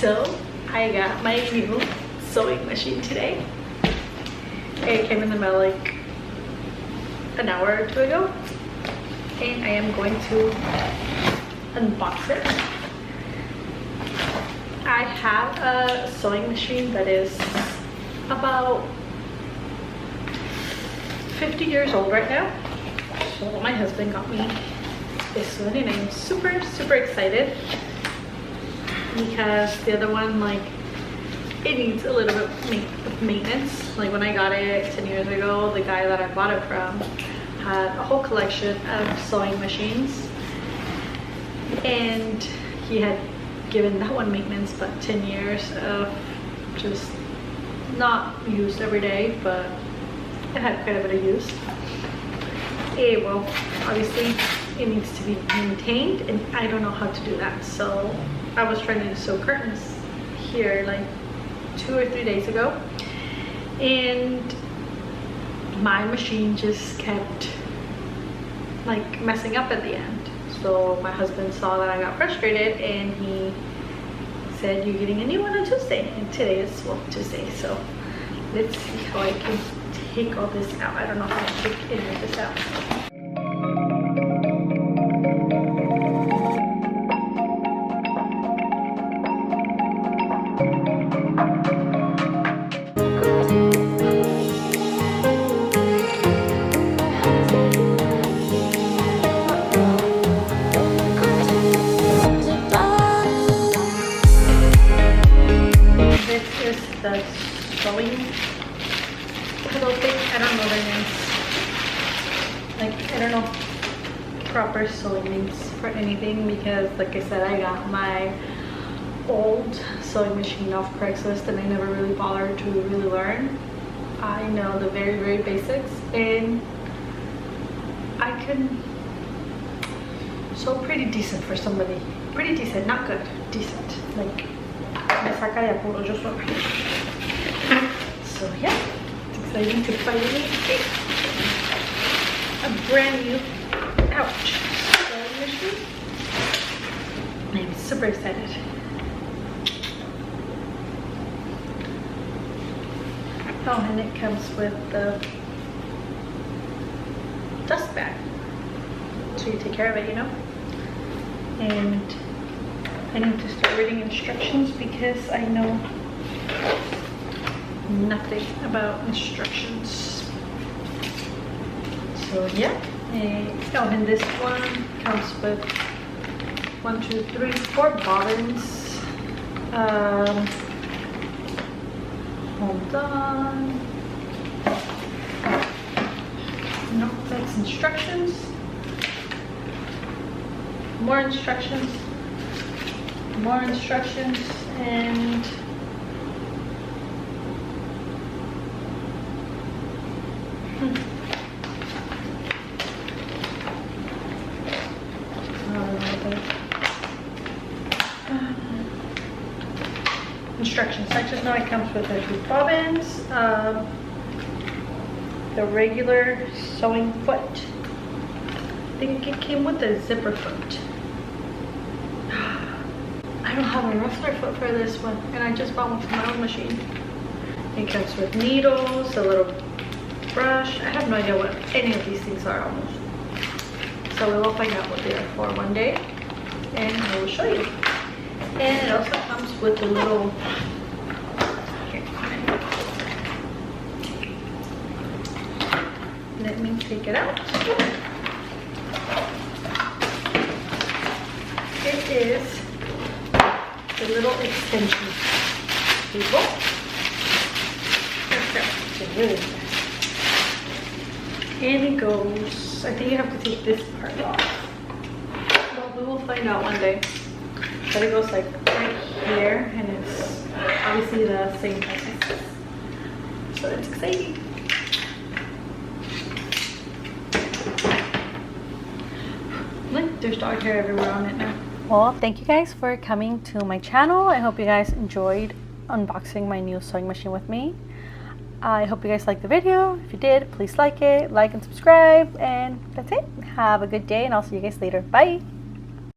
So I got my new sewing machine today. It came in the mail like an hour or two ago, and I am going to unbox it. I have a sewing machine that is about 50 years old right now. So my husband got me this one and I'm super excited because the other one, like, it needs a little bit of maintenance. Like when I got it 10 years ago, the guy that I bought it from had a whole collection of sewing machines, and he had given that one maintenance, but 10 years of just not used every day, but it had quite a bit of use. Well, obviously it needs to be maintained, and I don't know how to do that. So I was trying to sew curtains here like 2 or 3 days ago, and my machine just kept like messing up at the end. So my husband saw that I got frustrated and he said, "You're getting a new one on Tuesday," and today is, well, Tuesday. So let's see how I can take all this out. I don't know how to take any of this out. This is the sewing pedal thing. I don't know their names. Like, I don't know proper sewing names for anything because, like I said, I got my old sewing machine off Craigslist and I never really bothered to really learn. I know the very basics, and I can sew pretty decent for somebody. Pretty decent, not good, decent. Like, me saca de apuro yo sola. So yeah, it's exciting to finally get a brand new, ouch, sewing machine. I'm super excited. Oh, and it comes with the dust bag, so you take care of it, you know. And I need to start reading instructions because I know nothing about instructions. So yeah. Oh, and this one comes with 1, 2, 3, 4 buttons. Hold on. No, that's instructions. More instructions. More instructions, and instructions. I just know it comes with the 2 bobbins, the regular sewing foot. I think it came with a zipper foot. I don't have a ruffler foot for this one, and I just bought one for my own machine. It comes with needles, a little brush. I have no idea what any of these things are almost. So we will find out what they are for one day, and I will show you. And it also comes with a little, here, let me take it out. It is the little extension cable. It's really nice. And it goes, I think you have to take this part off. Well, we will find out one day. But it goes like right here, and it's obviously the same size. So it's exciting. Look, there's dog hair everywhere on it now. Well, thank you guys for coming to my channel. I hope you guys enjoyed unboxing my new sewing machine with me. I hope you guys liked the video. If you did, please like it, like and subscribe, and that's it. Have a good day, and I'll see you guys later. Bye!